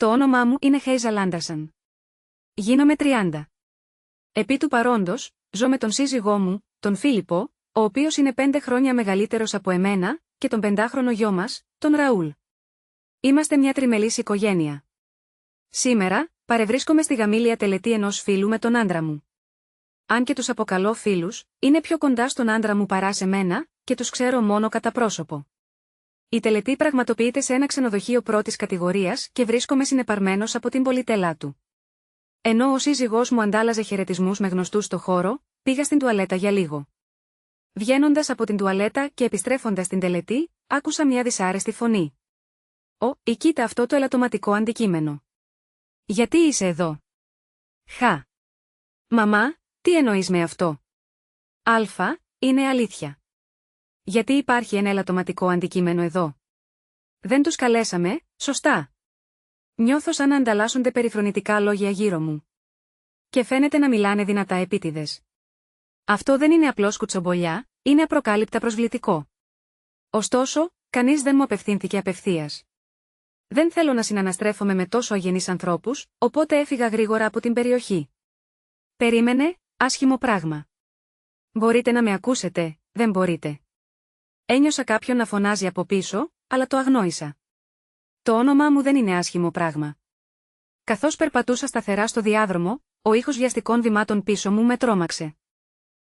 Το όνομά μου είναι Χέιζαλ Άντερσον. Γίνομαι 30. Επί του παρόντος, ζω με τον σύζυγό μου, τον Φίλιππο, ο οποίος είναι 5 χρόνια μεγαλύτερος από εμένα, και τον 5χρονο γιο μας, τον Ραούλ. Είμαστε μια τριμελής οικογένεια. Σήμερα, παρευρίσκομαι στη γαμήλια τελετή ενός φίλου με τον άντρα μου. Αν και τους αποκαλώ φίλους, είναι πιο κοντά στον άντρα μου παρά σε μένα, και τους ξέρω μόνο κατά πρόσωπο. Η τελετή πραγματοποιείται σε ένα ξενοδοχείο πρώτης κατηγορίας και βρίσκομαι συνεπαρμένος από την πολυτέλα του. Ενώ ο σύζυγός μου αντάλλαζε χαιρετισμούς με γνωστούς στο χώρο, πήγα στην τουαλέτα για λίγο. Βγαίνοντας από την τουαλέτα και επιστρέφοντας στην τελετή, άκουσα μια δυσάρεστη φωνή. Κοίτα αυτό το ελαττωματικό αντικείμενο. Γιατί είσαι εδώ? Μαμά, τι εννοείς με αυτό? Είναι αλήθεια. Γιατί υπάρχει ένα ελαττωματικό αντικείμενο εδώ? Δεν τους καλέσαμε, σωστά? Νιώθω σαν να ανταλλάσσονται περιφρονητικά λόγια γύρω μου. Και φαίνεται να μιλάνε δυνατά επίτηδες. Αυτό δεν είναι απλώς κουτσομπολιά, είναι απροκάλυπτα προσβλητικό. Ωστόσο, κανείς δεν μου απευθύνθηκε απευθείας. Δεν θέλω να συναναστρέφομαι με τόσο αγενείς ανθρώπους, οπότε έφυγα γρήγορα από την περιοχή. Περίμενε, άσχημο πράγμα. Μπορείτε να με ακούσετε, δεν μπορείτε? Ένιωσα κάποιον να φωνάζει από πίσω, αλλά το αγνόησα. Το όνομά μου δεν είναι άσχημο πράγμα. Καθώς περπατούσα σταθερά στο διάδρομο, ο ήχος βιαστικών βημάτων πίσω μου με τρόμαξε.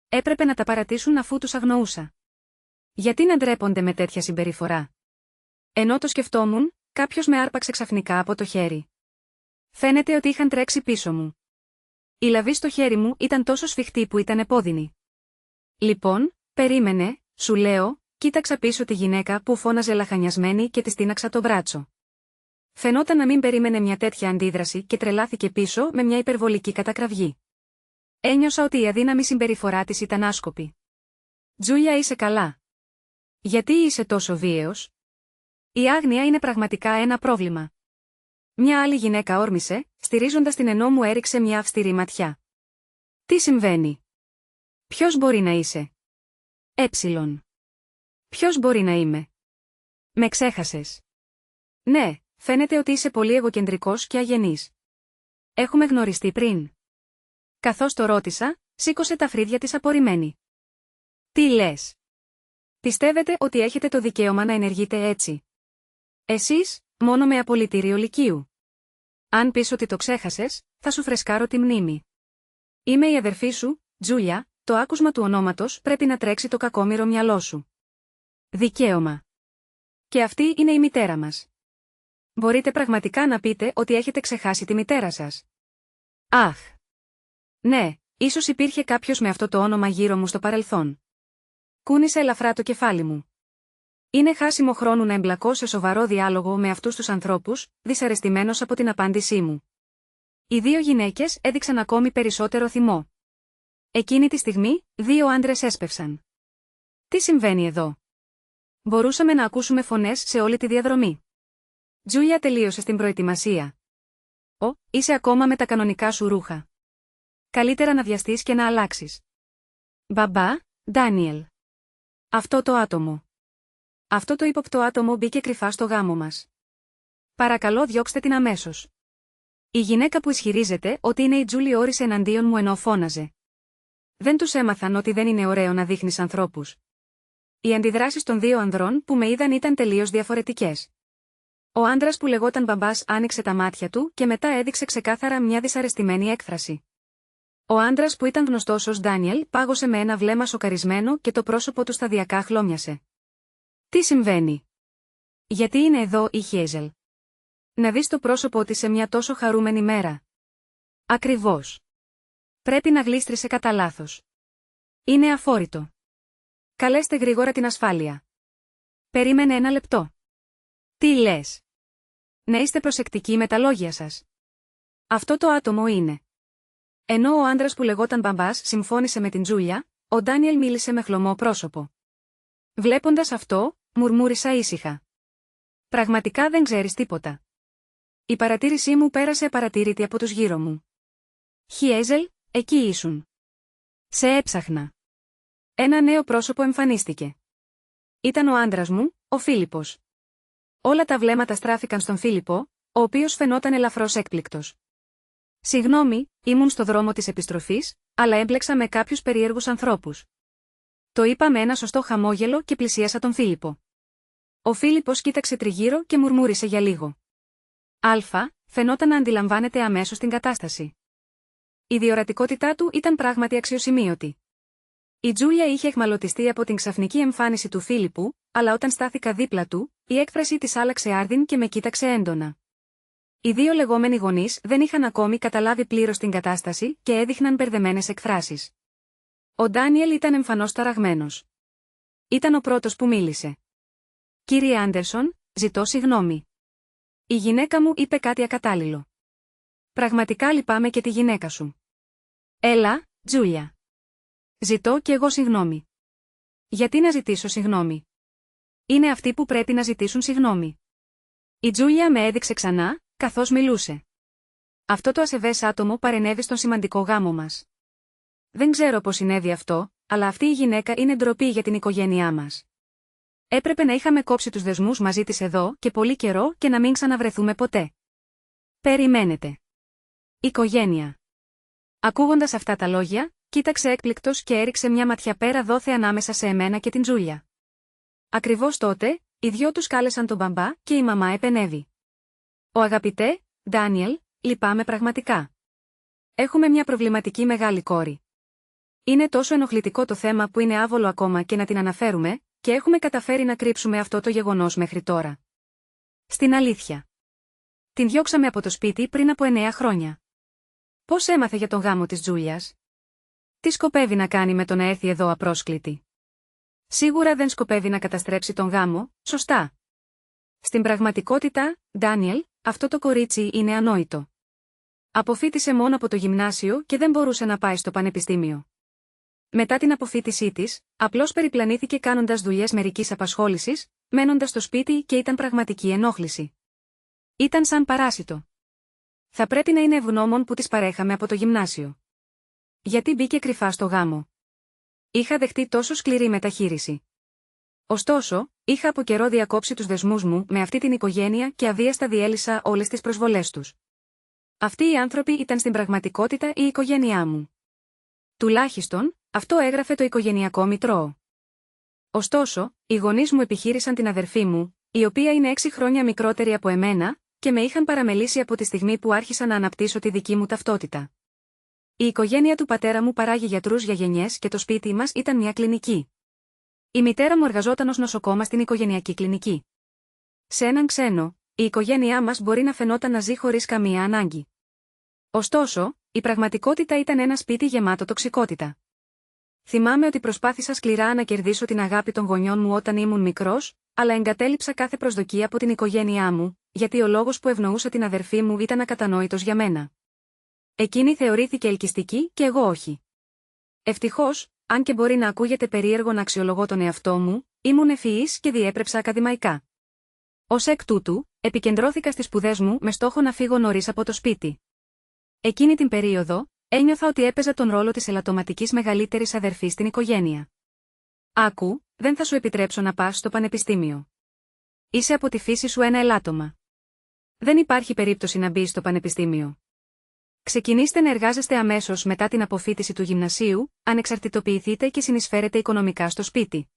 Έπρεπε να τα παρατήσουν αφού τους αγνοούσα. Γιατί να ντρέπονται με τέτοια συμπεριφορά? Ενώ το σκεφτόμουν, κάποιος με άρπαξε ξαφνικά από το χέρι. Φαίνεται ότι είχαν τρέξει πίσω μου. Η λαβή στο χέρι μου ήταν τόσο σφιχτή που ήταν επώδυνη. Λοιπόν, περίμενε, σου λέω, κοίταξα πίσω τη γυναίκα που φώναζε λαχανιασμένη και της τίναξα το μπράτσο. Φαινόταν να μην περίμενε μια τέτοια αντίδραση και τρελάθηκε πίσω με μια υπερβολική κατακραυγή. Ένιωσα ότι η αδύναμη συμπεριφορά της ήταν άσκοπη. Τζούλια, είσαι καλά? Γιατί είσαι τόσο βίαιος? Η άγνοια είναι πραγματικά ένα πρόβλημα. Μια άλλη γυναίκα όρμησε, στηρίζοντας την ενώ μου έριξε μια αυστηρή ματιά. Τι συμβαίνει? Ποιος μπορεί να είσαι? Ποιος μπορεί να είμαι? Με ξέχασες? Ναι, φαίνεται ότι είσαι πολύ εγωκεντρικός και αγενής. Έχουμε γνωριστεί πριν? Καθώς το ρώτησα, σήκωσε τα φρύδια της απορριμμένη. Τι λες? Πιστεύετε ότι έχετε το δικαίωμα να ενεργείτε έτσι? Εσείς, μόνο με απολυτήριο λυκείου. Αν πεις ότι το ξέχασες, θα σου φρεσκάρω τη μνήμη. Είμαι η αδερφή σου, Τζούλια, το άκουσμα του ονόματος πρέπει να τρέξει το κακόμοιρο μυαλό σου. Δικαίωμα. Και αυτή είναι η μητέρα μας. Μπορείτε πραγματικά να πείτε ότι έχετε ξεχάσει τη μητέρα σας? Αχ! Ναι, ίσως υπήρχε κάποιος με αυτό το όνομα γύρω μου στο παρελθόν. Κούνησε ελαφρά το κεφάλι μου. Είναι χάσιμο χρόνου να εμπλακώ σε σοβαρό διάλογο με αυτούς τους ανθρώπους, δυσαρεστημένος από την απάντησή μου. Οι δύο γυναίκες έδειξαν ακόμη περισσότερο θυμό. Εκείνη τη στιγμή, δύο άντρες έσπευσαν. Τι συμβαίνει εδώ? Μπορούσαμε να ακούσουμε φωνές σε όλη τη διαδρομή. Τζούλια τελείωσε στην προετοιμασία. Είσαι ακόμα με τα κανονικά σου ρούχα. Καλύτερα να βιαστείς και να αλλάξεις. Μπαμπά, Ντάνιελ. Αυτό το άτομο. Αυτό το ύποπτο άτομο μπήκε κρυφά στο γάμο μας. Παρακαλώ, διώξτε την αμέσως. Η γυναίκα που ισχυρίζεται ότι είναι η Τζούλη όρισε εναντίον μου ενώ φώναζε. Δεν τους έμαθαν ότι δεν είναι ωραίο να δείχνεις ανθρώπους. Οι αντιδράσεις των δύο ανδρών που με είδαν ήταν τελείως διαφορετικές. Ο άντρας που λεγόταν μπαμπάς άνοιξε τα μάτια του και μετά έδειξε ξεκάθαρα μια δυσαρεστημένη έκφραση. Ο άντρας που ήταν γνωστός ως Ντάνιελ πάγωσε με ένα βλέμμα σοκαρισμένο και το πρόσωπο του σταδιακά χλώμιασε. Τι συμβαίνει? Γιατί είναι εδώ η Χέιζελ? Να δεις το πρόσωπό της σε μια τόσο χαρούμενη μέρα. Ακριβώς. Πρέπει να γλίστρισε κατά λάθος. Είναι αφόρητο. Καλέστε γρήγορα την ασφάλεια. Περίμενε ένα λεπτό. Τι λες? Να είστε προσεκτικοί με τα λόγια σας. Αυτό το άτομο είναι. Ενώ ο άντρας που λεγόταν μπαμπάς συμφώνησε με την Τζούλια, ο Ντάνιελ μίλησε με χλωμό πρόσωπο. Βλέποντας αυτό, μουρμούρισα ήσυχα. Πραγματικά δεν ξέρεις τίποτα. Η παρατήρησή μου πέρασε απαρατήρητη από τους γύρω μου. Χέιζελ, εκεί ήσουν. Σε έψαχνα. Ένα νέο πρόσωπο εμφανίστηκε. Ήταν ο άντρας μου, ο Φίλιππος. Όλα τα βλέμματα στράφηκαν στον Φίλιππο, ο οποίος φαινόταν ελαφρώς έκπληκτος. «Συγγνώμη, ήμουν στο δρόμο της επιστροφής, αλλά έμπλεξα με κάποιους περίεργους ανθρώπους». Το είπα με ένα σωστό χαμόγελο και πλησίασα τον Φίλιππο. Ο Φίλιππος κοίταξε τριγύρω και μουρμούρισε για λίγο. Φαινόταν να αντιλαμβάνεται αμέσως την κατάσταση. Η διορατικότητά του ήταν πράγματι αξιοσημείωτη. Η Τζούλια είχε εχμαλωτιστεί από την ξαφνική εμφάνιση του Φίλιππου, αλλά όταν στάθηκα δίπλα του, η έκφραση της άλλαξε άρδιν και με κοίταξε έντονα. Οι δύο λεγόμενοι γονείς δεν είχαν ακόμη καταλάβει πλήρως την κατάσταση και έδειχναν μπερδεμένες εκφράσεις. Ο Ντάνιελ ήταν εμφανώς ταραγμένος. Ήταν ο πρώτος που μίλησε. «Κύριε Άντερσον, ζητώ συγγνώμη. Η γυναίκα μου είπε κάτι ακατάλληλο. Πραγματικά λυπάμαι και τη γυναίκα σου». «Έλα, Τζούλια. Ζητώ κι εγώ συγγνώμη». «Γιατί να ζητήσω συγγνώμη? Είναι αυτοί που πρέπει να ζητήσουν συγγνώμη». Η Τζούλια με έδειξε ξανά, καθώς μιλούσε. «Αυτό το ασεβές άτομο παρενέβη στον σημαντικό γάμο μας. Δεν ξέρω πώς συνέβη αυτό, αλλά αυτή η γυναίκα είναι ντροπή για την οικογένειά μας. Έπρεπε να είχαμε κόψει τους δεσμούς μαζί της εδώ και πολύ καιρό και να μην ξαναβρεθούμε ποτέ». «Περιμένετε. Οικογένεια». Ακούγοντας αυτά τα λόγια, κοίταξε έκπληκτος και έριξε μια ματιά πέρα δόθε ανάμεσα σε εμένα και την Τζούλια. Ακριβώς τότε, οι δυο τους κάλεσαν τον μπαμπά και η μαμά επενέβη. «Ο αγαπητέ, Ντάνιελ, λυπάμαι πραγματικά. Έχουμε μια προβληματική μεγάλη κόρη. Είναι τόσο ενοχλητικό το θέμα που είναι άβολο ακόμα και να την αναφέρουμε, και έχουμε καταφέρει να κρύψουμε αυτό το γεγονός μέχρι τώρα. Στην αλήθεια. Την διώξαμε από το σπίτι πριν από 9 χρόνια. Πώς έμαθε για τον γάμο της Τζούλιας? Τι σκοπεύει να κάνει με το να έρθει εδώ απρόσκλητη? Σίγουρα δεν σκοπεύει να καταστρέψει τον γάμο, σωστά? Στην πραγματικότητα, Ντάνιελ, αυτό το κορίτσι είναι ανόητο. Αποφοίτησε μόνο από το γυμνάσιο και δεν μπορούσε να πάει στο πανεπιστήμιο. Μετά την αποφοίτησή της, απλώς περιπλανήθηκε κάνοντας δουλειές μερικής απασχόλησης, μένοντας στο σπίτι και ήταν πραγματική ενόχληση. Ήταν σαν παράσιτο. Θα πρέπει να είναι ευγνώμων που της παρέχαμε από το γυμνάσιο. Γιατί μπήκε κρυφά στο γάμο? Είχα δεχτεί τόσο σκληρή μεταχείριση. Ωστόσο, είχα από καιρό διακόψει τους δεσμούς μου με αυτή την οικογένεια και αβίαστα διέλυσα όλες τις προσβολές τους. Αυτοί οι άνθρωποι ήταν στην πραγματικότητα η οικογένειά μου. Τουλάχιστον, αυτό έγραφε το οικογενειακό μητρό. Ωστόσο, οι γονείς μου επιχείρησαν την αδερφή μου, η οποία είναι 6 χρόνια μικρότερη από εμένα, και με είχαν παραμελήσει από τη στιγμή που άρχισα να αναπτύσσω τη δική μου ταυτότητα. Η οικογένεια του πατέρα μου παράγει γιατρούς για γενιές και το σπίτι μας ήταν μια κλινική. Η μητέρα μου εργαζόταν ως νοσοκόμα στην οικογενειακή κλινική. Σε έναν ξένο, η οικογένειά μας μπορεί να φαινόταν να ζει χωρίς καμία ανάγκη. Ωστόσο, η πραγματικότητα ήταν ένα σπίτι γεμάτο τοξικότητα. Θυμάμαι ότι προσπάθησα σκληρά να κερδίσω την αγάπη των γονιών μου όταν ήμουν μικρός, αλλά εγκατέλειψα κάθε προσδοκία από την οικογένειά μου, γιατί ο λόγος που ευνοούσα την αδερφή μου ήταν ακατανόητος για μένα. Εκείνη θεωρήθηκε ελκυστική και εγώ όχι. Ευτυχώς, αν και μπορεί να ακούγεται περίεργο να αξιολογώ τον εαυτό μου, ήμουν ευφυής και διέπρεψα ακαδημαϊκά. Ως εκ τούτου, επικεντρώθηκα στις σπουδές μου με στόχο να φύγω νωρίς από το σπίτι. Εκείνη την περίοδο, ένιωθα ότι έπαιζα τον ρόλο της ελαττωματικής μεγαλύτερης αδερφής στην οικογένεια. «Άκου, δεν θα σου επιτρέψω να πας στο πανεπιστήμιο. Είσαι από τη φύση σου ένα ελάττωμα. Δεν υπάρχει περίπτωση να μπεις στο πανεπιστήμιο. Ξεκινήστε να εργάζεστε αμέσως μετά την αποφοίτηση του γυμνασίου, ανεξαρτητοποιηθείτε και συνεισφέρετε οικονομικά στο σπίτι.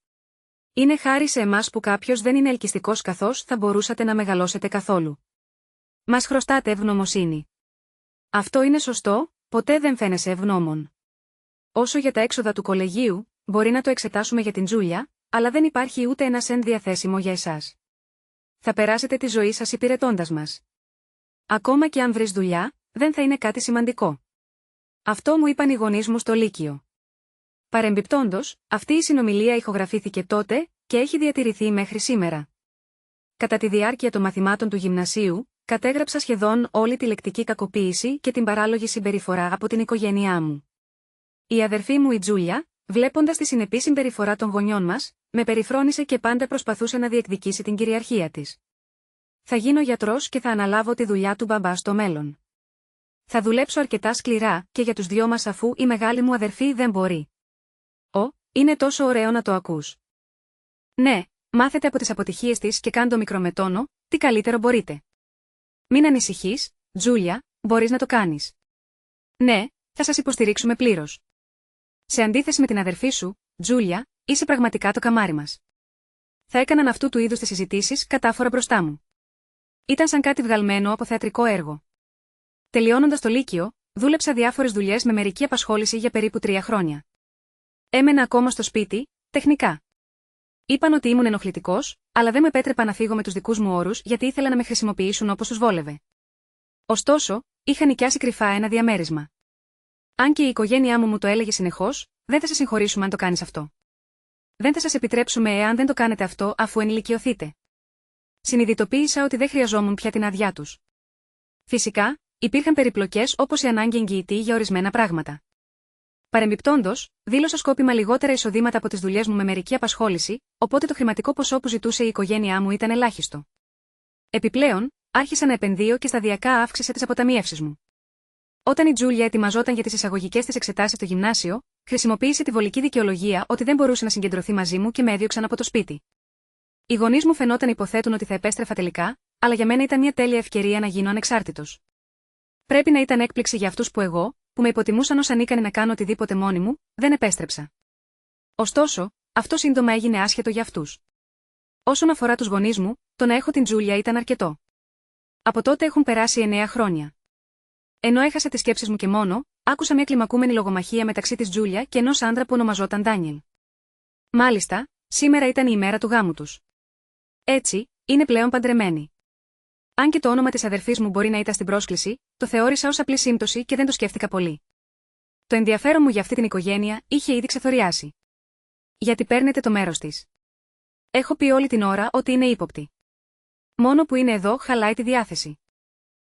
Είναι χάρη σε εμάς που κάποιος δεν είναι ελκυστικός καθώς θα μπορούσατε να μεγαλώσετε καθόλου. Μας χρωστάτε ευγνωμοσύνη. Αυτό είναι σωστό, ποτέ δεν φαίνεσαι ευγνώμων. Όσο για τα έξοδα του κολεγίου, μπορεί να το εξετάσουμε για την Τζούλια, αλλά δεν υπάρχει ούτε ένα σεντ διαθέσιμο για εσάς. Θα περάσετε τη ζωή σας υπηρετώντας μας. Ακόμα και αν βρεις δουλειά, δεν θα είναι κάτι σημαντικό. Αυτό μου είπαν οι γονείς μου στο Λύκειο. Παρεμπιπτόντως, αυτή η συνομιλία ηχογραφήθηκε τότε και έχει διατηρηθεί μέχρι σήμερα. Κατά τη διάρκεια των μαθημάτων του γυμνασίου, κατέγραψα σχεδόν όλη τη λεκτική κακοποίηση και την παράλογη συμπεριφορά από την οικογένειά μου. Η αδερφή μου η Τζούλια, βλέποντας τη συνεπή συμπεριφορά των γονιών μας, με περιφρόνησε και πάντα προσπαθούσε να διεκδικήσει την κυριαρχία της. Θα γίνω γιατρός και θα αναλάβω τη δουλειά του μπαμπά στο μέλλον. Θα δουλέψω αρκετά σκληρά και για τους δυο μας αφού η μεγάλη μου αδερφή δεν μπορεί. Είναι τόσο ωραίο να το ακούς. Ναι, μάθετε από τις αποτυχίες της και κάντε μικρομετώνω, τι καλύτερο μπορείτε. Μην ανησυχείς, Τζούλια, μπορείς να το κάνεις. Ναι, θα σας υποστηρίξουμε πλήρως. Σε αντίθεση με την αδερφή σου, Τζούλια, είσαι πραγματικά το καμάρι μας. Θα έκαναν αυτού του είδους τις συζητήσεις κατάφορα μπροστά μου. Ήταν σαν κάτι βγαλμένο από θεατρικό έργο. Τελειώνοντας το Λύκειο, δούλεψα διάφορες δουλειές με μερική απασχόληση για περίπου 3 χρόνια. Έμενα ακόμα στο σπίτι, τεχνικά. Είπαν ότι ήμουν ενοχλητικός, αλλά δεν με επέτρεπα να φύγω με τους δικούς μου όρους γιατί ήθελα να με χρησιμοποιήσουν όπως τους βόλευε. Ωστόσο, είχα νοικιάσει κρυφά ένα διαμέρισμα. Αν και η οικογένειά μου το έλεγε συνεχώς, δεν θα σας συγχωρήσουμε αν το κάνεις αυτό. Δεν θα σας επιτρέψουμε εάν δεν το κάνετε αυτό αφού ενηλικιωθείτε. Συνειδητοποίησα ότι δεν χρειαζόμουν πια την άδειά τους. Φυσικά, υπήρχαν περιπλοκές όπως η ανάγκη εγγυητή για ορισμένα πράγματα. Παρεμπιπτόντως, δήλωσα σκόπιμα λιγότερα εισοδήματα από τις δουλειές μου με μερική απασχόληση, οπότε το χρηματικό ποσό που ζητούσε η οικογένειά μου ήταν ελάχιστο. Επιπλέον, άρχισα να επενδύω και σταδιακά αύξησε τις αποταμιεύσεις μου. Όταν η Τζούλια ετοιμαζόταν για τις εισαγωγικές της εξετάσεις στο γυμνάσιο, χρησιμοποίησε τη βολική δικαιολογία ότι δεν μπορούσε να συγκεντρωθεί μαζί μου και με έδιωξαν από το σπίτι. Οι γονείς μου φαινόταν υποθέτουν ότι θα επέστρεφα τελικά, αλλά για μένα ήταν μια τέλεια ευκαιρία να γίνω ανεξάρτητος. Πρέπει να ήταν έκπληξη για αυτούς που εγώ, που με υποτιμούσαν ως ανίκανη να κάνω οτιδήποτε μόνη μου, δεν επέστρεψα. Ωστόσο, αυτό σύντομα έγινε άσχετο για αυτούς. Όσον αφορά τους γονείς μου, το να έχω την Τζούλια ήταν αρκετό. Από τότε έχουν περάσει 9 χρόνια. Ενώ έχασα τις σκέψεις μου και μόνο, άκουσα μια κλιμακούμενη λογομαχία μεταξύ της Τζούλια και ενός άντρα που ονομαζόταν Ντάνιελ. Μάλιστα, σήμερα ήταν η ημέρα του γάμου τους. Έτσι, είναι πλέον παντρεμένοι. Αν και το όνομα της αδερφής μου μπορεί να ήταν στην πρόσκληση, το θεώρησα ως απλή σύμπτωση και δεν το σκέφτηκα πολύ. Το ενδιαφέρον μου για αυτή την οικογένεια είχε ήδη ξεθοριάσει. Γιατί παίρνετε το μέρος της. Έχω πει όλη την ώρα ότι είναι ύποπτη. Μόνο που είναι εδώ χαλάει τη διάθεση.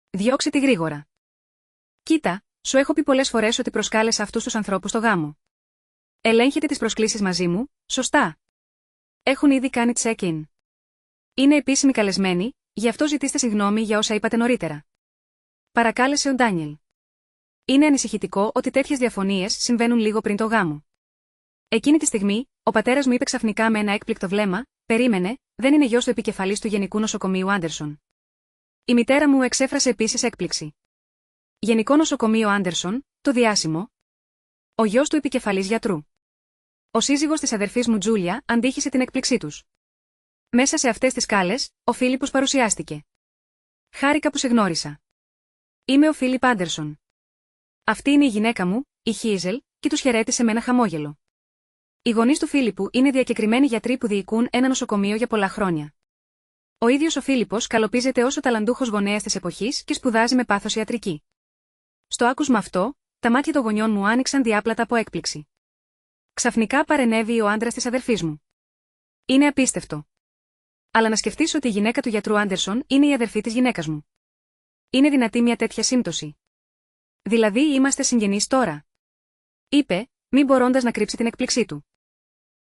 Διώξε τη γρήγορα. Κοίτα, σου έχω πει πολλές φορές ότι προσκάλεσα αυτούς τους ανθρώπους στο γάμο. Ελέγχετε τις προσκλήσεις μαζί μου, σωστά. Έχουν ήδη κάνει check-in. Είναι επίσημοι καλεσμένοι, γι' αυτό ζητήστε συγγνώμη για όσα είπατε νωρίτερα. Παρακάλεσε ο Ντάνιελ. Είναι ανησυχητικό ότι τέτοιες διαφωνίες συμβαίνουν λίγο πριν το γάμο. Εκείνη τη στιγμή, ο πατέρας μου είπε ξαφνικά με ένα έκπληκτο βλέμμα: περίμενε, δεν είναι γιος του επικεφαλής του Γενικού Νοσοκομείου Άντερσον. Η μητέρα μου εξέφρασε επίσης έκπληξη. Γενικό Νοσοκομείο Άντερσον, το διάσημο. Ο γιος του επικεφαλής γιατρού. Ο σύζυγος της αδερφής μου Τζούλια αντίχησε την έκπληξή τους. Μέσα σε αυτές τις σκάλες, ο Φίλιππος παρουσιάστηκε. Χάρηκα που σε γνώρισα. Είμαι ο Φίλιπ Άντερσον. Αυτή είναι η γυναίκα μου, η Χίζελ, και τους χαιρέτησε με ένα χαμόγελο. Οι γονείς του Φίλιππου είναι διακεκριμένοι γιατροί που διοικούν ένα νοσοκομείο για πολλά χρόνια. Ο ίδιος ο Φίλιππος καλοπίζεται ως ο ταλαντούχος γονέας της εποχής και σπουδάζει με πάθος ιατρική. Στο άκουσμα αυτό, τα μάτια των γονιών μου άνοιξαν διάπλατα από έκπληξη. Ξαφνικά παρενέβη ο άντρας της αδερφής μου. Είναι απίστευτο. Αλλά να σκεφτείς ότι η γυναίκα του γιατρού Άντερσον είναι η αδερφή της γυναίκας μου. Είναι δυνατή μια τέτοια σύμπτωση. Δηλαδή είμαστε συγγενείς τώρα. Είπε, μη μπορώντας να κρύψει την έκπληξή του.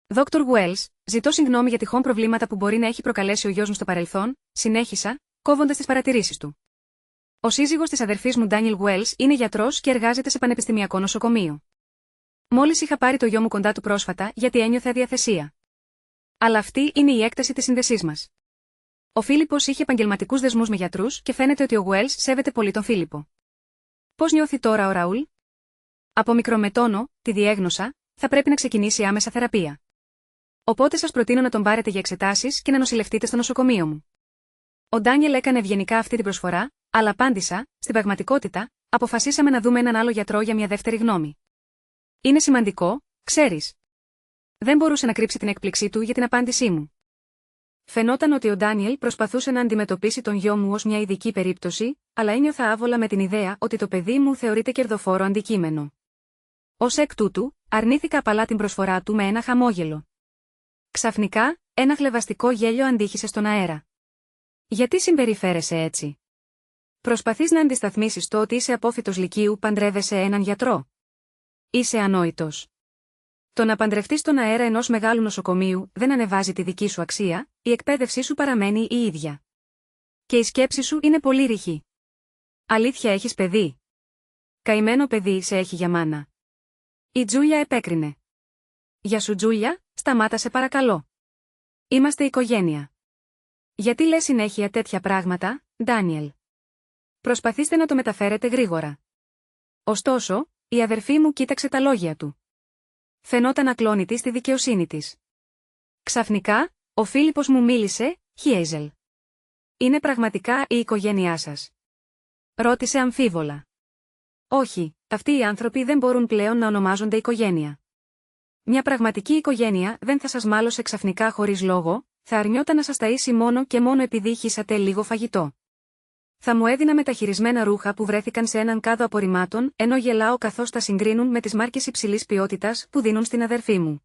Δόκτωρ Wells, ζητώ συγγνώμη για τυχόν προβλήματα που μπορεί να έχει προκαλέσει ο γιος μου στο παρελθόν, συνέχισα, κόβοντας τις παρατηρήσεις του. Ο σύζυγος της αδερφής μου Ντάνιελ Wells είναι γιατρός και εργάζεται σε πανεπιστημιακό νοσοκομείο. Μόλις είχα πάρει το γιο μου κοντά του πρόσφατα γιατί ένιωθε αδιαθεσία. Αλλά αυτή είναι η έκταση της σύνδεσής μας. Ο Φίλιππος είχε επαγγελματικούς δεσμούς με γιατρούς και φαίνεται ότι ο Wells σέβεται πολύ τον Φίλιππο. Πώς νιώθει τώρα ο Ραούλ? Από μικρομετόνο, τη διέγνωσα, θα πρέπει να ξεκινήσει άμεσα θεραπεία. Οπότε σας προτείνω να τον πάρετε για εξετάσεις και να νοσηλευτείτε στο νοσοκομείο μου. Ο Ντάνιελ έκανε ευγενικά αυτή την προσφορά, αλλά απάντησα, στην πραγματικότητα, αποφασίσαμε να δούμε έναν άλλο γιατρό για μια δεύτερη γνώμη. Είναι σημαντικό, ξέρεις. Δεν μπορούσε να κρύψει την έκπληξή του για την απάντησή μου. Φαινόταν ότι ο Ντάνιελ προσπαθούσε να αντιμετωπίσει τον γιο μου ως μια ειδική περίπτωση, αλλά ένιωθα άβολα με την ιδέα ότι το παιδί μου θεωρείται κερδοφόρο αντικείμενο. Ως εκ τούτου, αρνήθηκα απαλά την προσφορά του με ένα χαμόγελο. Ξαφνικά, ένα χλευαστικό γέλιο αντίχησε στον αέρα. Γιατί συμπεριφέρεσαι έτσι? Προσπαθείς να αντισταθμίσεις το ότι είσαι απόφοιτος λυκείου παντρεύεσαι έναν γιατρό? Είσαι ανόητος. Το να παντρευτείς στον αέρα ενός μεγάλου νοσοκομείου δεν ανεβάζει τη δική σου αξία, η εκπαίδευσή σου παραμένει η ίδια. Και η σκέψη σου είναι πολύ ρηχή. Αλήθεια έχεις παιδί? Καημένο παιδί σε έχει για μάνα. Η Τζούλια επέκρινε. Για σου Τζούλια, σταμάτα σε παρακαλώ. Είμαστε οικογένεια. Γιατί λες συνέχεια τέτοια πράγματα, Ντάνιελ? Προσπαθήστε να το μεταφέρετε γρήγορα. Ωστόσο, η αδερφή μου κοίταξε τα λόγια του. Φαινόταν ακλόνητη στη δικαιοσύνη της. Ξαφνικά, ο Φίλιππος μου μίλησε, Χέιζελ. Είναι πραγματικά η οικογένειά σας? Ρώτησε αμφίβολα. Όχι, αυτοί οι άνθρωποι δεν μπορούν πλέον να ονομάζονται οικογένεια. Μια πραγματική οικογένεια δεν θα σας μάλωσε ξαφνικά χωρίς λόγο, θα αρνιόταν να σας ταΐσει μόνο και μόνο επειδή χύσατε λίγο φαγητό. Θα μου έδινα μεταχειρισμένα ρούχα που βρέθηκαν σε έναν κάδο απορριμμάτων, ενώ γελάω καθώς τα συγκρίνουν με τις μάρκες υψηλής ποιότητας που δίνουν στην αδερφή μου.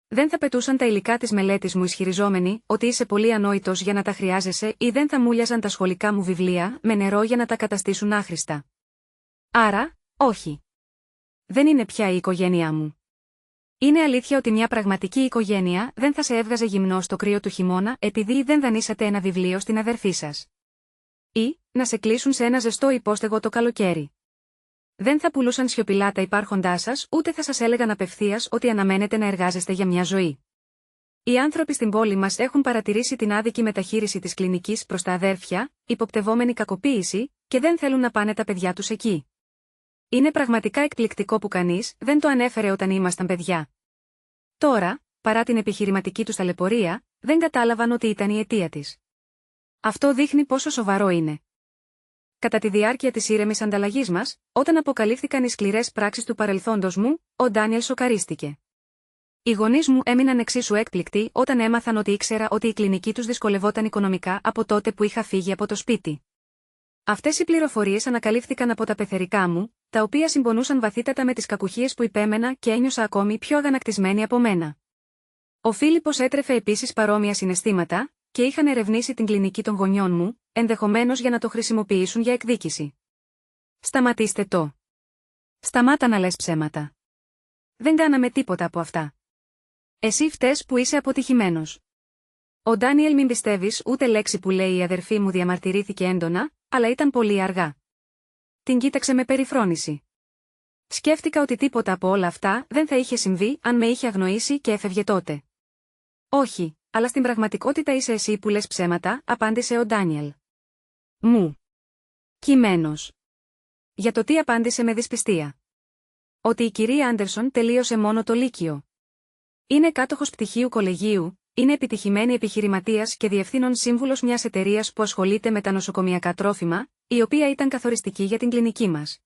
Δεν θα πετούσαν τα υλικά της μελέτης μου ισχυριζόμενοι ότι είσαι πολύ ανόητος για να τα χρειάζεσαι ή δεν θα μούλιαζαν τα σχολικά μου βιβλία με νερό για να τα καταστήσουν άχρηστα. Άρα, όχι. Δεν είναι πια η οικογένειά μου. Είναι αλήθεια ότι μια πραγματική οικογένεια δεν θα σε έβγαζε γυμνό στο κρύο του χειμώνα επειδή δεν δανείσατε ένα βιβλίο στην αδερφή σας. Ή, να σε κλείσουν σε ένα ζεστό υπόστεγο το καλοκαίρι. Δεν θα πουλούσαν σιωπηλά τα υπάρχοντά σας, ούτε θα σας έλεγαν απευθείας ότι αναμένετε να εργάζεστε για μια ζωή. Οι άνθρωποι στην πόλη μας έχουν παρατηρήσει την άδικη μεταχείριση της κλινικής προς τα αδέρφια, υποπτευόμενη κακοποίηση, και δεν θέλουν να πάνε τα παιδιά τους εκεί. Είναι πραγματικά εκπληκτικό που κανείς δεν το ανέφερε όταν ήμασταν παιδιά. Τώρα, παρά την επιχειρηματική τους ταλαιπωρία, δεν κατάλαβαν ότι ήταν η αιτία της. Αυτό δείχνει πόσο σοβαρό είναι. Κατά τη διάρκεια της ήρεμης ανταλλαγής μας, όταν αποκαλύφθηκαν οι σκληρές πράξεις του παρελθόντος μου, ο Ντάνιελ σοκαρίστηκε. Οι γονείς μου έμειναν εξίσου έκπληκτοι όταν έμαθαν ότι ήξερα ότι η κλινική τους δυσκολευόταν οικονομικά από τότε που είχα φύγει από το σπίτι. Αυτές οι πληροφορίες ανακαλύφθηκαν από τα πεθερικά μου, τα οποία συμπονούσαν βαθύτατα με τις κακουχίες που υπέμενα και ένιωσα ακόμη πιο αγανακτισμένη από μένα. Ο Φίλιππος έτρεφε επίσης παρόμοια συναισθήματα, και είχαν ερευνήσει την κλινική των γονιών μου, ενδεχομένως για να το χρησιμοποιήσουν για εκδίκηση. Σταματήστε το. Σταμάτα να λες ψέματα. Δεν κάναμε τίποτα από αυτά. Εσύ φταίς που είσαι αποτυχημένος. Ο Ντάνιελ, μην πιστεύεις ούτε λέξη που λέει η αδερφή μου, διαμαρτυρήθηκε έντονα, αλλά ήταν πολύ αργά. Την κοίταξε με περιφρόνηση. Σκέφτηκα ότι τίποτα από όλα αυτά δεν θα είχε συμβεί αν με είχε αγνοήσει και έφευγε τότε. Όχι, αλλά στην πραγματικότητα είσαι εσύ που λες ψέματα, απάντησε ο Ντάνιελ. Μου. Κειμένος. Για το τι απάντησε με δυσπιστία. Ότι η κυρία Άντερσον τελείωσε μόνο το Λύκειο. Είναι κάτοχος πτυχίου κολεγίου, είναι επιτυχημένη επιχειρηματίας και διευθύνων σύμβουλος μιας εταιρείας που ασχολείται με τα νοσοκομιακά τρόφιμα, η οποία ήταν καθοριστική για την κλινική μας.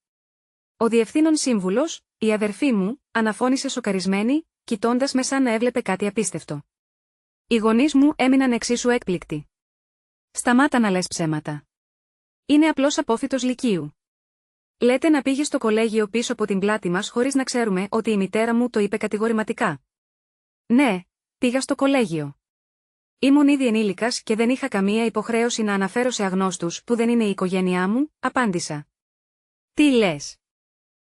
Ο διευθύνων σύμβουλος, η αδερφή μου, αναφώνησε σοκαρισμένη, κοιτώντας με σαν να έβλεπε κάτι απίστευτο. Οι γονείς μου έμειναν εξίσου έκπληκτοι. Σταμάτα να λες ψέματα. Είναι απλώς απόφοιτος λυκείου. Λέτε να πήγε στο κολέγιο πίσω από την πλάτη μας χωρίς να ξέρουμε ότι η μητέρα μου το είπε κατηγορηματικά. Ναι, πήγα στο κολέγιο. Ήμουν ήδη ενήλικας και δεν είχα καμία υποχρέωση να αναφέρω σε αγνώστους που δεν είναι η οικογένειά μου, απάντησα. Τι λες?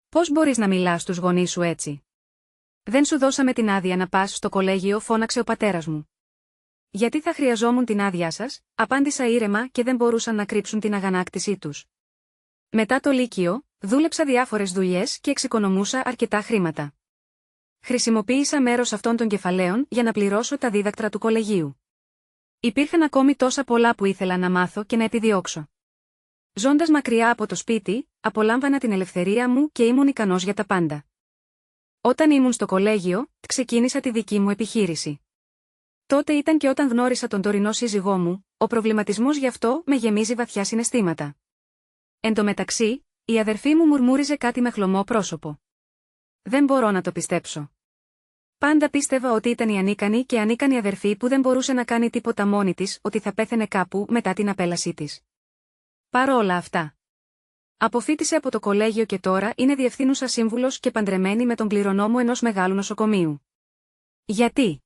Πώς μπορείς να μιλάς στους γονείς σου έτσι? Δεν σου δώσαμε την άδεια να πας στο κολέγιο, φώναξε ο πατέρας μου. Γιατί θα χρειαζόμουν την άδειά σας, απάντησα ήρεμα και δεν μπορούσαν να κρύψουν την αγανάκτησή τους. Μετά το Λύκειο, δούλεψα διάφορες δουλειές και εξοικονομούσα αρκετά χρήματα. Χρησιμοποίησα μέρος αυτών των κεφαλαίων για να πληρώσω τα δίδακτρα του κολεγίου. Υπήρχαν ακόμη τόσα πολλά που ήθελα να μάθω και να επιδιώξω. Ζώντας μακριά από το σπίτι, απολάμβανα την ελευθερία μου και ήμουν ικανός για τα πάντα. Όταν ήμουν στο κολέγιο, ξεκίνησα τη δική μου επιχείρηση. Τότε ήταν και όταν γνώρισα τον τωρινό σύζυγό μου, ο προβληματισμός γι' αυτό με γεμίζει βαθιά συναισθήματα. Εν τω μεταξύ, η αδερφή μου μουρμούριζε κάτι με χλωμό πρόσωπο. Δεν μπορώ να το πιστέψω. Πάντα πίστευα ότι ήταν η ανίκανη και ανίκανη αδερφή που δεν μπορούσε να κάνει τίποτα μόνη της, ότι θα πέθαινε κάπου μετά την απέλασή της. Παρόλα αυτά, αποφοίτησε από το κολέγιο και τώρα είναι διευθύνουσα σύμβουλος και παντρεμένη με τον κληρονόμο ενός μεγάλου νοσοκομείου. Γιατί?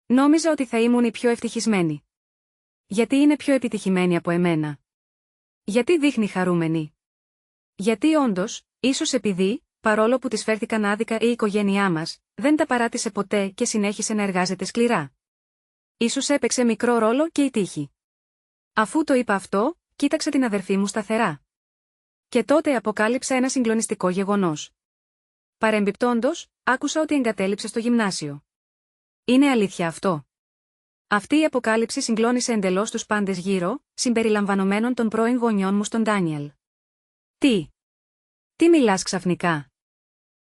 Νόμιζα ότι θα ήμουν η πιο ευτυχισμένη. Γιατί είναι πιο επιτυχημένη από εμένα? Γιατί δείχνει χαρούμενη? Γιατί όντως, ίσως επειδή, παρόλο που της φέρθηκαν άδικα η οικογένειά μας, δεν τα παράτησε ποτέ και συνέχισε να εργάζεται σκληρά. Ίσως έπαιξε μικρό ρόλο και η τύχη. Αφού το είπα αυτό, κοίταξα την αδερφή μου σταθερά. Και τότε αποκάλυψα ένα συγκλονιστικό γεγονός. Παρεμπιπτόντως, άκουσα ότι εγκατέλειψε στο γυμνάσιο. Είναι αλήθεια αυτό? Αυτή η αποκάλυψη συγκλώνησε εντελώς τους πάντες γύρω, συμπεριλαμβανομένων των πρώην γονιών μου στον Ντάνιελ. Τι μιλάς ξαφνικά?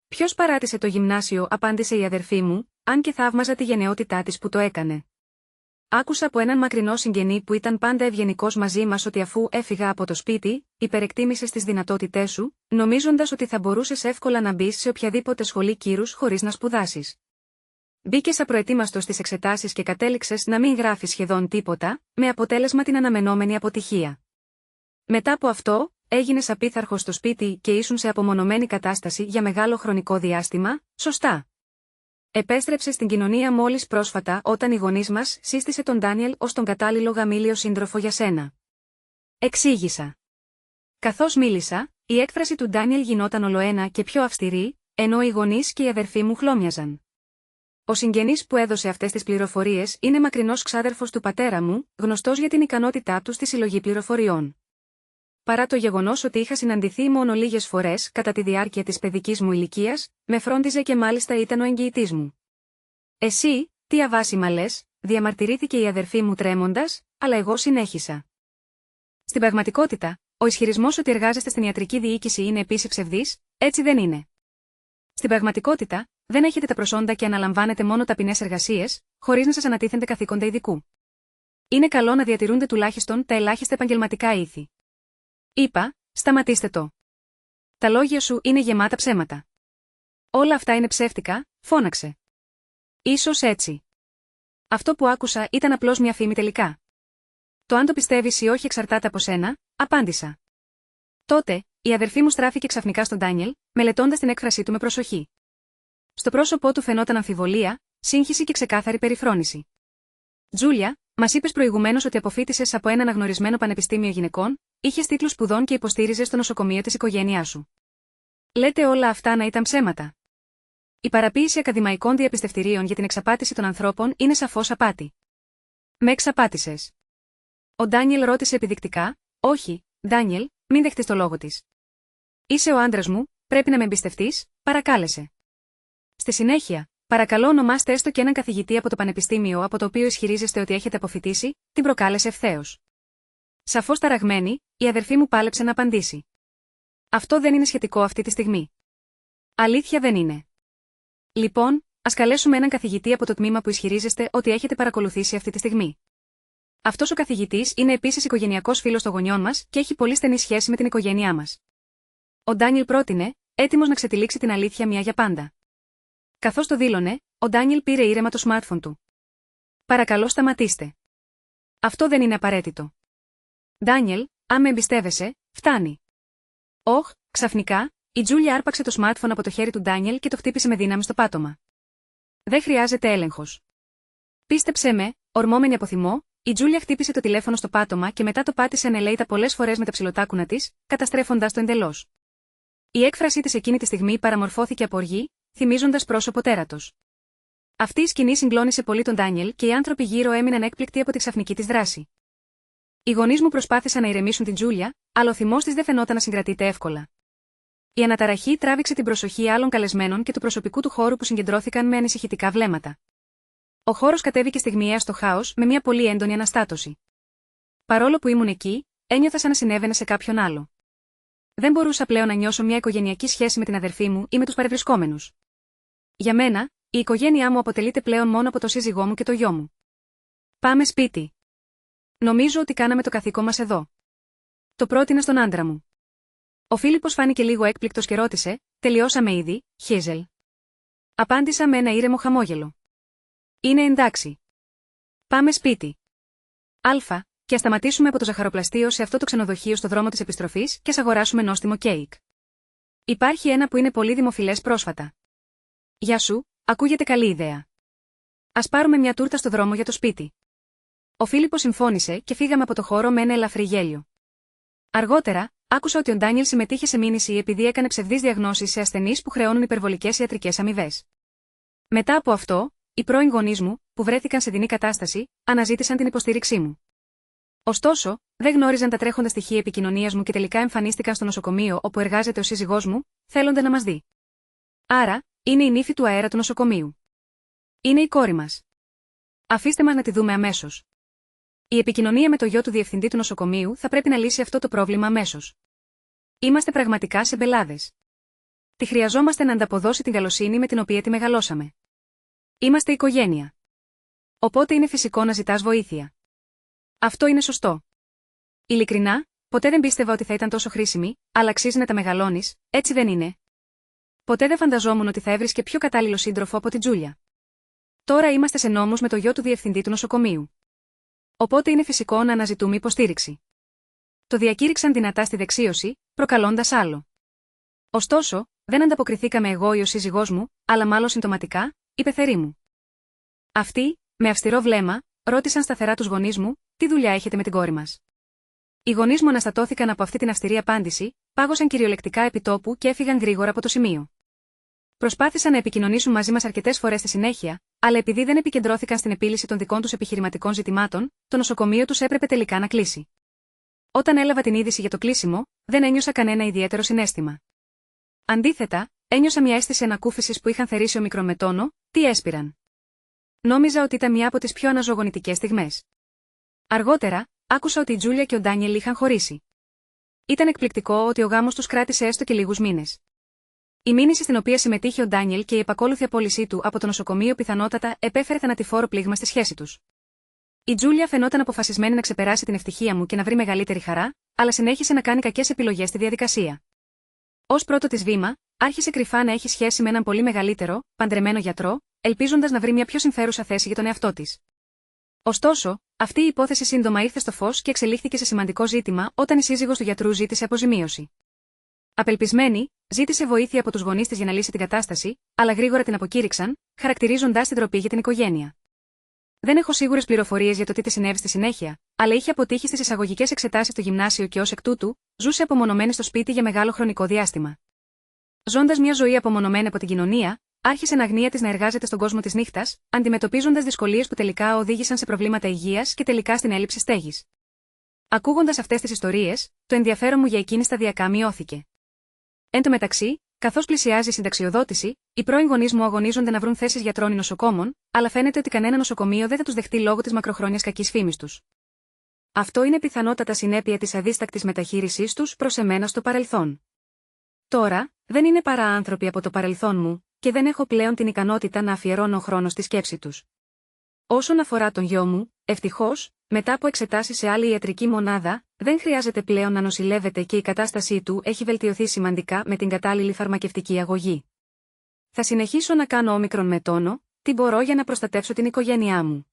Ποιος παράτησε το γυμνάσιο, απάντησε η αδερφή μου, αν και θαύμαζα τη γενναιότητά της που το έκανε. Άκουσα από έναν μακρινό συγγενή που ήταν πάντα ευγενικός μαζί μας ότι αφού έφυγα από το σπίτι, υπερεκτίμησες τις δυνατότητές σου, νομίζοντας ότι θα μπορούσες εύκολα να μπεις σε οποιαδήποτε σχολή κύρους χωρίς να σπουδάσεις. Μπήκες απροετοίμαστος στις εξετάσεις και κατέληξες να μην γράφεις σχεδόν τίποτα, με αποτέλεσμα την αναμενόμενη αποτυχία. Μετά από αυτό, έγινες απίθαρχος στο σπίτι και ήσουν σε απομονωμένη κατάσταση για μεγάλο χρονικό διάστημα, σωστά? Επέστρεψε στην κοινωνία μόλις πρόσφατα όταν οι γονείς μας σύστησε τον Ντάνιελ ως τον κατάλληλο γαμήλιο σύντροφο για σένα. Εξήγησα. Καθώς μίλησα, η έκφραση του Ντάνιελ γινόταν ολοένα και πιο αυστηρή, ενώ οι γονείς και οι αδερφοί μου χλώμιαζαν. Ο συγγενής που έδωσε αυτές τις πληροφορίες είναι μακρινός ξάδερφος του πατέρα μου, γνωστός για την ικανότητά του στη συλλογή πληροφοριών. Παρά το γεγονός ότι είχα συναντηθεί μόνο λίγες φορές κατά τη διάρκεια της παιδικής μου ηλικίας, με φρόντιζε και μάλιστα ήταν ο εγγυητής μου. Εσύ, τι αβάσιμα λες, διαμαρτυρήθηκε η αδερφή μου τρέμοντας, αλλά εγώ συνέχισα. Στην πραγματικότητα, ο ισχυρισμός ότι εργάζεστε στην ιατρική διοίκηση είναι επίσης ψευδής, έτσι δεν είναι. Στην πραγματικότητα, δεν έχετε τα προσόντα και αναλαμβάνετε μόνο ταπεινές εργασίες, χωρίς να σας ανατίθενται καθήκοντα ειδικού. Είναι καλό να διατηρούνται τουλάχιστον τα ελάχιστα επαγγελματικά ήθη. Είπα, σταματήστε το. Τα λόγια σου είναι γεμάτα ψέματα. Όλα αυτά είναι ψεύτικα, φώναξε. Ίσως έτσι. Αυτό που άκουσα ήταν απλώς μια φήμη τελικά. Το αν το πιστεύεις ή όχι εξαρτάται από σένα, απάντησα. Τότε, η αδερφή μου στράφηκε ξαφνικά στον Ντάνιελ, μελετώντας την έκφρασή του με προσοχή. Στο πρόσωπό του φαινόταν αμφιβολία, σύγχυση και ξεκάθαρη περιφρόνηση. Τζούλια, μας είπες προηγουμένως ότι αποφοίτησες από ένα αναγνωρισμένο πανεπιστήμιο γυναικών, είχες τίτλους σπουδών και υποστήριζες το νοσοκομείο της οικογένειάς σου. Λέτε όλα αυτά να ήταν ψέματα? Η παραποίηση ακαδημαϊκών διαπιστευτηρίων για την εξαπάτηση των ανθρώπων είναι σαφώς απάτη. Με εξαπάτησες? Ο Ντάνιελ ρώτησε επιδεικτικά. Όχι, Ντάνιελ, μην δεχτείς το λόγο της. Είσαι ο άντρας μου, πρέπει να με εμπιστευτείς, παρακάλεσε. Στη συνέχεια, παρακαλώ ονομάστε έστω και έναν καθηγητή από το πανεπιστήμιο από το οποίο ισχυρίζεστε ότι έχετε αποφοιτήσει, την προκάλεσε ευθέως. Σαφώς ταραγμένη, η αδερφή μου πάλεψε να απαντήσει. Αυτό δεν είναι σχετικό αυτή τη στιγμή. Αλήθεια δεν είναι. Λοιπόν, ας καλέσουμε έναν καθηγητή από το τμήμα που ισχυρίζεστε ότι έχετε παρακολουθήσει αυτή τη στιγμή. Αυτός ο καθηγητής είναι επίσης οικογενειακός φίλος των γονιών μας και έχει πολύ στενή σχέση με την οικογένειά μας. Ο Ντάνιελ πρότεινε, έτοιμος να ξετυλίξει την αλήθεια μια για πάντα. Καθώς το δήλωνε, ο Ντάνιελ πήρε ήρεμα το smartphone του. Παρακαλώ σταματήστε. Αυτό δεν είναι απαραίτητο. Ντάνιελ, αν με εμπιστεύεσαι, φτάνει. Όχ, ξαφνικά, η Τζούλια άρπαξε το smartphone από το χέρι του Ντάνιελ και το χτύπησε με δύναμη στο πάτωμα. Δεν χρειάζεται έλεγχος. Πίστεψέ με, ορμόμενη από θυμό, η Τζούλια χτύπησε το τηλέφωνο στο πάτωμα και μετά το πάτησε ανελαίητα πολλές φορές με τα ψιλοτάκουνα της, καταστρέφοντας το εντελώς. Η έκφρασή της εκείνη τη στιγμή παραμορφώθηκε από οργή, θυμίζοντας πρόσωπο τέρατος. Αυτή η σκηνή συγκλώνησε πολύ τον Ντάνιελ και οι άνθρωποι γύρω έμειναν έκπληκτοι από τη ξαφνική της δράση. Οι γονείς μου προσπάθησαν να ηρεμήσουν την Τζούλια, αλλά ο θυμός της δεν φαινόταν να συγκρατείται εύκολα. Η αναταραχή τράβηξε την προσοχή άλλων καλεσμένων και του προσωπικού του χώρου που συγκεντρώθηκαν με ανησυχητικά βλέμματα. Ο χώρος κατέβηκε στιγμιαία στο χάος με μια πολύ έντονη αναστάτωση. Παρόλο που ήμουν εκεί, ένιωθα σαν να συνέβαινε σε κάποιον άλλο. Δεν μπορούσα πλέον να νιώσω μια οικογενειακή σχέση με την αδερφή μου ή με τους παρευρισκόμενους. Για μένα, η οικογένειά μου αποτελείται πλέον μόνο από το σύζυγό μου και το γιο μου. Πάμε σπίτι. Νομίζω ότι κάναμε το καθήκον μας εδώ. Το πρότεινα στον άντρα μου. Ο Φίλιππος φάνηκε λίγο έκπληκτος και ρώτησε, τελειώσαμε ήδη, Χίζελ? Απάντησα με ένα ήρεμο χαμόγελο. Είναι εντάξει. Πάμε σπίτι. Α, και ας σταματήσουμε από το ζαχαροπλαστείο σε αυτό το ξενοδοχείο στο δρόμο της επιστροφής και ας αγοράσουμε νόστιμο κέικ. Υπάρχει ένα που είναι πολύ δημοφιλές πρόσφατα. Γεια σου, ακούγεται καλή ιδέα. Ας πάρουμε μια τούρτα στο δρόμο για το σπίτι. Ο Φίλιππος συμφώνησε και φύγαμε από το χώρο με ένα ελαφρύ γέλιο. Αργότερα, άκουσα ότι ο Ντάνιελ συμμετείχε σε μήνυση επειδή έκανε ψευδείς διαγνώσεις σε ασθενείς που χρεώνουν υπερβολικές ιατρικές αμοιβές. Μετά από αυτό, οι πρώην γονείς μου, που βρέθηκαν σε δεινή κατάσταση, αναζήτησαν την υποστήριξή μου. Ωστόσο, δεν γνώριζαν τα τρέχοντα στοιχεία επικοινωνίας μου και τελικά εμφανίστηκαν στο νοσοκομείο όπου εργάζεται ο σύζυγός μου, θέλοντα να μας δει. Άρα, είναι η νύφη του αέρα του νοσοκομείου. Είναι η κόρη μας. Αφήστε μας να τη δούμε αμέσως. Η επικοινωνία με το γιο του διευθυντή του νοσοκομείου θα πρέπει να λύσει αυτό το πρόβλημα αμέσως. Είμαστε πραγματικά σε μπελάδες. Τη χρειαζόμαστε να ανταποδώσει την καλοσύνη με την οποία τη μεγαλώσαμε. Είμαστε οικογένεια. Οπότε είναι φυσικό να ζητάς βοήθεια. Αυτό είναι σωστό. Ειλικρινά, ποτέ δεν πίστευα ότι θα ήταν τόσο χρήσιμη, αλλά αξίζει να τα μεγαλώνεις, έτσι δεν είναι? Ποτέ δεν φανταζόμουν ότι θα έβρισκε πιο κατάλληλο σύντροφο από την Τζούλια. Τώρα είμαστε σε νόμους με το γιο του διευθυντή του νοσοκομείου. Οπότε είναι φυσικό να αναζητούμε υποστήριξη. Το διακήρυξαν δυνατά στη δεξίωση, προκαλώντας άλλο. Ωστόσο, δεν ανταποκριθήκαμε εγώ ή ο σύζυγός μου, αλλά μάλλον συμπτωματικά, είπε θερή μου. Αυτοί, με αυστηρό βλέμμα, ρώτησαν σταθερά τους γονείς μου, τι δουλειά έχετε με την κόρη μας. Οι γονείς μου αναστατώθηκαν από αυτή την αυστηρή απάντηση, πάγωσαν κυριολεκτικά επί τόπου και έφυγαν γρήγορα από το σημείο. Προσπάθησαν να επικοινωνήσουν μαζί μας αρκετές φορές στη συνέχεια, αλλά επειδή δεν επικεντρώθηκαν στην επίλυση των δικών τους επιχειρηματικών ζητημάτων, το νοσοκομείο τους έπρεπε τελικά να κλείσει. Όταν έλαβα την είδηση για το κλείσιμο, δεν ένιωσα κανένα ιδιαίτερο συναίσθημα. Αντίθετα, ένιωσα μια αίσθηση ανακούφισης που είχαν θερήσει ομικρόν με τόνο, τι έσπηραν. Νόμιζα ότι ήταν μια από τις πιο αναζωογονητικές στιγμές. Αργότερα, άκουσα ότι η Τζούλια και ο Ντάνιελ είχαν χωρίσει. Ήταν εκπληκτικό ότι ο γάμος τους κράτησε έστω και λίγους μήνες. Η μήνυση στην οποία συμμετείχε ο Ντάνιελ και η επακόλουθη απόλυσή του από το νοσοκομείο πιθανότατα επέφερε θανατηφόρο πλήγμα στη σχέση τους. Η Τζούλια φαινόταν αποφασισμένη να ξεπεράσει την ευτυχία μου και να βρει μεγαλύτερη χαρά, αλλά συνέχισε να κάνει κακές επιλογές στη διαδικασία. Ως πρώτο της βήμα, άρχισε κρυφά να έχει σχέση με έναν πολύ μεγαλύτερο, παντρεμένο γιατρό, ελπίζοντας να βρει μια πιο συμφέρουσα θέση για τον εαυτό της. Ωστόσο, αυτή η υπόθεση σύντομα ήρθε στο φως και εξελίχθηκε σε σημαντικό ζήτημα όταν η σύζυγος του γιατρού ζήτησε αποζημίωση. Απελπισμένη, ζήτησε βοήθεια από τους γονείς της για να λύσει την κατάσταση, αλλά γρήγορα την αποκήρυξαν, χαρακτηρίζοντας την ντροπή για την οικογένεια. Δεν έχω σίγουρες πληροφορίες για το τι τη συνέβη στη συνέχεια, αλλά είχε αποτύχει στις εισαγωγικές εξετάσεις στο γυμνάσιο και ως εκ τούτου, ζούσε απομονωμένη στο σπίτι για μεγάλο χρονικό διάστημα. Ζώντας μια ζωή απομονωμένη από την κοινωνία, άρχισε εν αγνία της να εργάζεται στον κόσμο της νύχτας, αντιμετωπίζοντας δυσκολίες που τελικά οδήγησαν σε προβλήματα υγείας και τελικά στην έλλειψη στέγης. Ακούγοντας αυτές τις ιστορίες, το ενδιαφέρον μου για εκείνη σταδιακά μειώθηκε. Εν τω μεταξύ, καθώς πλησιάζει η συνταξιοδότηση, οι πρώην γονείς μου αγωνίζονται να βρουν θέσεις γιατρών ή νοσοκόμων, αλλά φαίνεται ότι κανένα νοσοκομείο δεν θα τους δεχτεί λόγω της μακροχρόνιας κακής φήμης τους. Αυτό είναι πιθανότατα συνέπεια της αδίστακτης μεταχείρισής τους προς εμένα στο παρελθόν. Τώρα, δεν είναι παρά άνθρωποι από το παρελθόν μου, και δεν έχω πλέον την ικανότητα να αφιερώνω χρόνο στη σκέψη τους. Όσον αφορά τον γιο μου, ευτυχώς, μετά από εξετάσεις σε άλλη ιατρική μονάδα, δεν χρειάζεται πλέον να νοσηλεύεται και η κατάστασή του έχει βελτιωθεί σημαντικά με την κατάλληλη φαρμακευτική αγωγή. Θα συνεχίσω να κάνω όμικρον με τόνο, τι μπορώ για να προστατεύσω την οικογένειά μου.